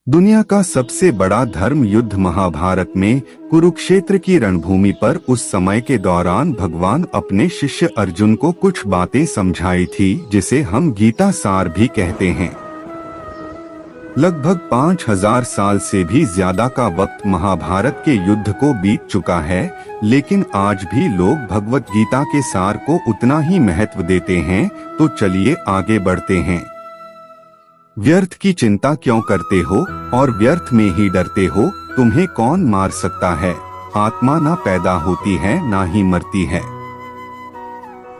दुनिया का सबसे बड़ा धर्म युद्ध महाभारत में कुरुक्षेत्र की रणभूमि पर उस समय के दौरान भगवान अपने शिष्य अर्जुन को कुछ बातें समझाई थी, जिसे हम गीता सार भी कहते हैं। लगभग 5000 साल से भी ज्यादा का वक्त महाभारत के युद्ध को बीत चुका है, लेकिन आज भी लोग भगवत गीता के सार को उतना ही महत्व देते हैं। तो चलिए आगे बढ़ते हैं। व्यर्थ की चिंता क्यों करते हो और व्यर्थ में ही डरते हो? तुम्हें कौन मार सकता है? आत्मा ना पैदा होती है ना ही मरती है।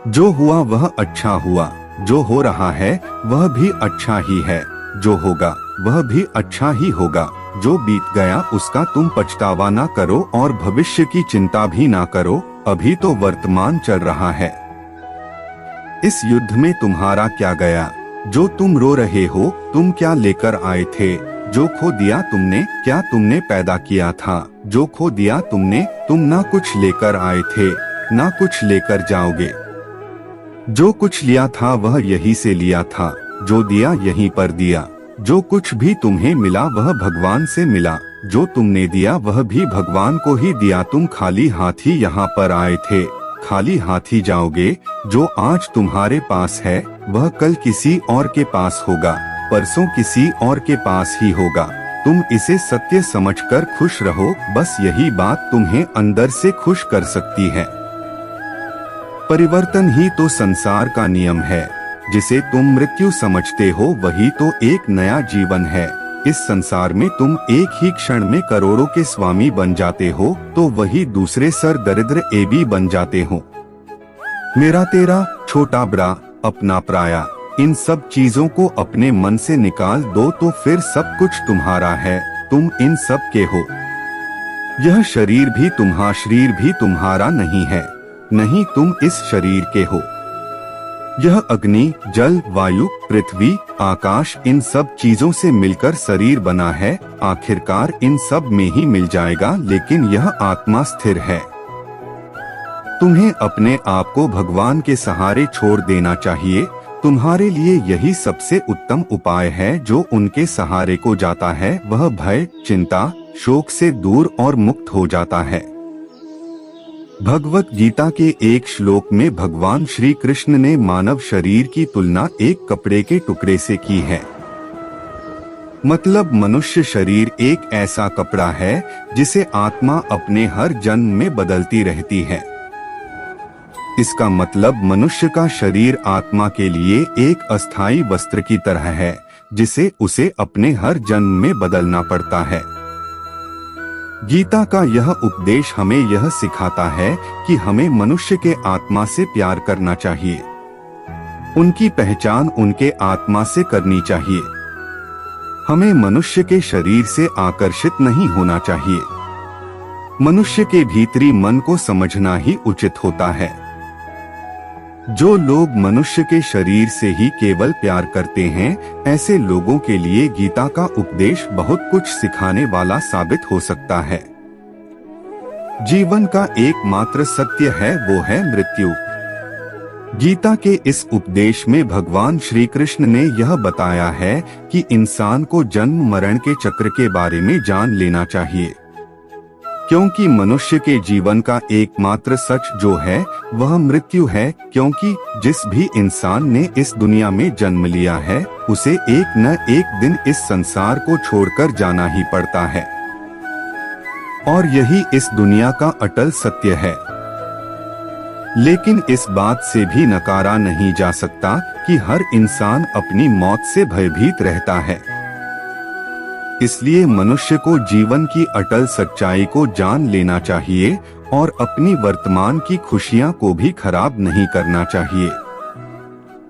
जो हुआ वह अच्छा हुआ, जो हो रहा है वह भी अच्छा ही है, जो होगा वह भी अच्छा ही होगा। जो बीत गया उसका तुम पछतावा ना करो और भविष्य की चिंता भी ना करो, अभी तो वर्तमान चल रहा है। इस युद्ध में तुम्हारा क्या गया? जो तुम रो रहे हो, तुम क्या लेकर आए थे? जो खो दिया तुमने, क्या तुमने पैदा किया था? जो खो दिया तुमने, तुम ना कुछ लेकर आए थे, ना कुछ लेकर जाओगे। जो कुछ लिया था वह यहीं से लिया था, जो दिया यहीं पर दिया। जो कुछ भी तुम्हें मिला वह भगवान से मिला, जो तुमने दिया वह भी भगवान को ही दिया। तुम खाली हाथ ही यहाँ पर आए थे, खाली हाथ ही जाओगे। जो आज तुम्हारे पास है वह कल किसी और के पास होगा, परसों किसी और के पास ही होगा। तुम इसे सत्य समझकर खुश रहो, बस यही बात तुम्हें अंदर से खुश कर सकती है। परिवर्तन ही तो संसार का नियम है। जिसे तुम मृत्यु समझते हो वही तो एक नया जीवन है। इस संसार में तुम एक ही क्षण में करोड़ों के स्वामी बन जाते हो, तो वही दूसरे सर दरिद्र एबी बन जाते हो। मेरा तेरा, छोटा बड़ा, अपना पराया, इन सब चीजों को अपने मन से निकाल दो तो फिर सब कुछ तुम्हारा है। तुम इन सब के हो। यह शरीर भी तुम्हारा नहीं है, नहीं तुम इस शरीर के हो। यह अग्नि, जल, वायु, पृथ्वी, आकाश, इन सब चीजों से मिलकर शरीर बना है। आखिरकार इन सब में ही मिल जाएगा, लेकिन यह आत्मा स्थिर है। तुम्हें अपने आप को भगवान के सहारे छोड़ देना चाहिए। तुम्हारे लिए यही सबसे उत्तम उपाय है। जो उनके सहारे को जाता है वह भय, चिंता, शोक से दूर और मुक्त हो जाता है। भगवत गीता के एक श्लोक में भगवान श्री कृष्ण ने मानव शरीर की तुलना एक कपड़े के टुकड़े से की है। मतलब मनुष्य शरीर एक ऐसा कपड़ा है जिसे आत्मा अपने हर जन्म में बदलती रहती है। इसका मतलब मनुष्य का शरीर आत्मा के लिए एक अस्थायी वस्त्र की तरह है, जिसे उसे अपने हर जन्म में बदलना पड़ता है। गीता का यह उपदेश हमें यह सिखाता है कि हमें मनुष्य के आत्मा से प्यार करना चाहिए। उनकी पहचान उनके आत्मा से करनी चाहिए। हमें मनुष्य के शरीर से आकर्षित नहीं होना चाहिए। मनुष्य के भीतरी मन को समझना ही उचित होता है। जो लोग मनुष्य के शरीर से ही केवल प्यार करते हैं, ऐसे लोगों के लिए गीता का उपदेश बहुत कुछ सिखाने वाला साबित हो सकता है। जीवन का एकमात्र सत्य है, वो है मृत्यु। गीता के इस उपदेश में भगवान श्री कृष्ण ने यह बताया है कि इंसान को जन्म मरण के चक्र के बारे में जान लेना चाहिए, क्योंकि मनुष्य के जीवन का एकमात्र सच जो है वह मृत्यु है। क्योंकि जिस भी इंसान ने इस दुनिया में जन्म लिया है, उसे एक न एक दिन इस संसार को छोड़कर जाना ही पड़ता है, और यही इस दुनिया का अटल सत्य है। लेकिन इस बात से भी नकारा नहीं जा सकता कि हर इंसान अपनी मौत से भयभीत रहता है। इसलिए मनुष्य को जीवन की अटल सच्चाई को जान लेना चाहिए और अपनी वर्तमान की खुशियां को भी खराब नहीं करना चाहिए।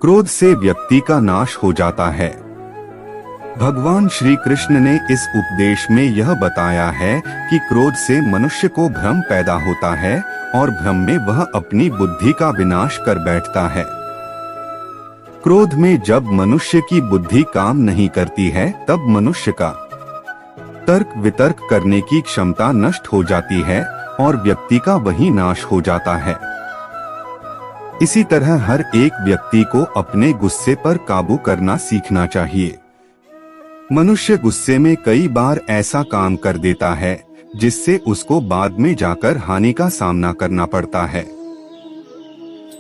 क्रोध से व्यक्ति का नाश हो जाता है। भगवान श्री कृष्ण ने इस उपदेश में यह बताया है कि क्रोध से मनुष्य को भ्रम पैदा होता है और भ्रम में वह अपनी बुद्धि का विनाश कर बैठता है। क्रोध में जब मनुष्य की बुद्धि काम नहीं करती है, तब मनुष्य का तर्क वितर्क करने की क्षमता नष्ट हो जाती है और व्यक्ति का वही नाश हो जाता है। इसी तरह हर एक व्यक्ति को अपने गुस्से पर काबू करना सीखना चाहिए। मनुष्य गुस्से में कई बार ऐसा काम कर देता है जिससे उसको बाद में जाकर हानि का सामना करना पड़ता है।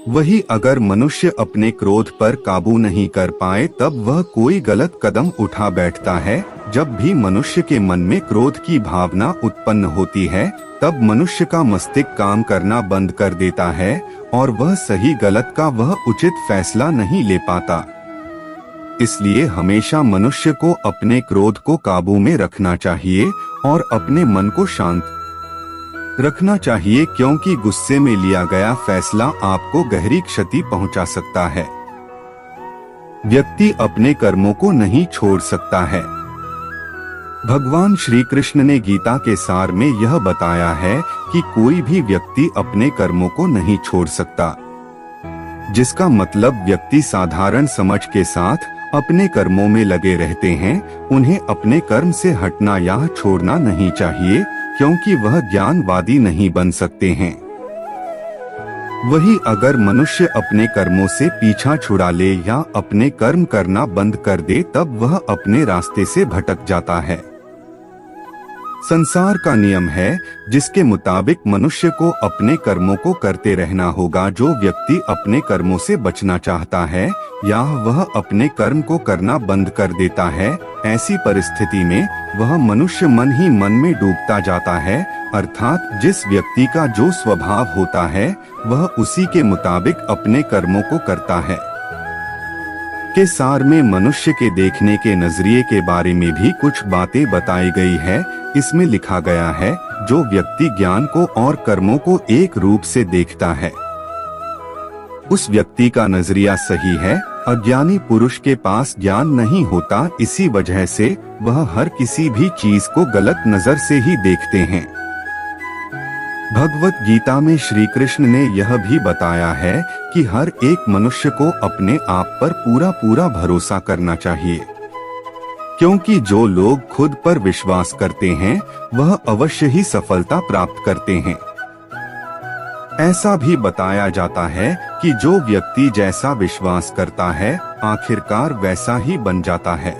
वही अगर मनुष्य अपने क्रोध पर काबू नहीं कर पाए तब वह कोई गलत कदम उठा बैठता है। जब भी मनुष्य के मन में क्रोध की भावना उत्पन्न होती है तब मनुष्य का मस्तिष्क काम करना बंद कर देता है और वह सही गलत का वह उचित फैसला नहीं ले पाता। इसलिए हमेशा मनुष्य को अपने क्रोध को काबू में रखना चाहिए और अपने मन को शांत रखना चाहिए, क्योंकि गुस्से में लिया गया फैसला आपको गहरी क्षति पहुंचा सकता है। व्यक्ति अपने कर्मों को नहीं छोड़ सकता है। भगवान श्री कृष्ण ने गीता के सार में यह बताया है कि कोई भी व्यक्ति अपने कर्मों को नहीं छोड़ सकता, जिसका मतलब व्यक्ति साधारण समझ के साथ अपने कर्मों में लगे रहते हैं। उन्हें अपने कर्म से हटना या छोड़ना नहीं चाहिए, क्योंकि वह ज्ञानवादी नहीं बन सकते हैं। वही अगर मनुष्य अपने कर्मों से पीछा छुड़ा ले या अपने कर्म करना बंद कर दे तब वह अपने रास्ते से भटक जाता है। संसार का नियम है जिसके मुताबिक मनुष्य को अपने कर्मों को करते रहना होगा। जो व्यक्ति अपने कर्मों से बचना चाहता है या वह अपने कर्म को करना बंद कर देता है, ऐसी परिस्थिति में वह मनुष्य मन ही मन में डूबता जाता है। अर्थात जिस व्यक्ति का जो स्वभाव होता है वह उसी के मुताबिक अपने कर्मों को करता है। के सार में मनुष्य के देखने के नजरिए के बारे में भी कुछ बातें बताई गई है। इसमें लिखा गया है, जो व्यक्ति ज्ञान को और कर्मों को एक रूप से देखता है उस व्यक्ति का नजरिया सही है। अज्ञानी पुरुष के पास ज्ञान नहीं होता, इसी वजह से वह हर किसी भी चीज को गलत नजर से ही देखते हैं। भगवत गीता में श्री कृष्ण ने यह भी बताया है कि हर एक मनुष्य को अपने आप पर पूरा पूरा भरोसा करना चाहिए, क्योंकि जो लोग खुद पर विश्वास करते हैं वह अवश्य ही सफलता प्राप्त करते हैं। ऐसा भी बताया जाता है कि जो व्यक्ति जैसा विश्वास करता है आखिरकार वैसा ही बन जाता है।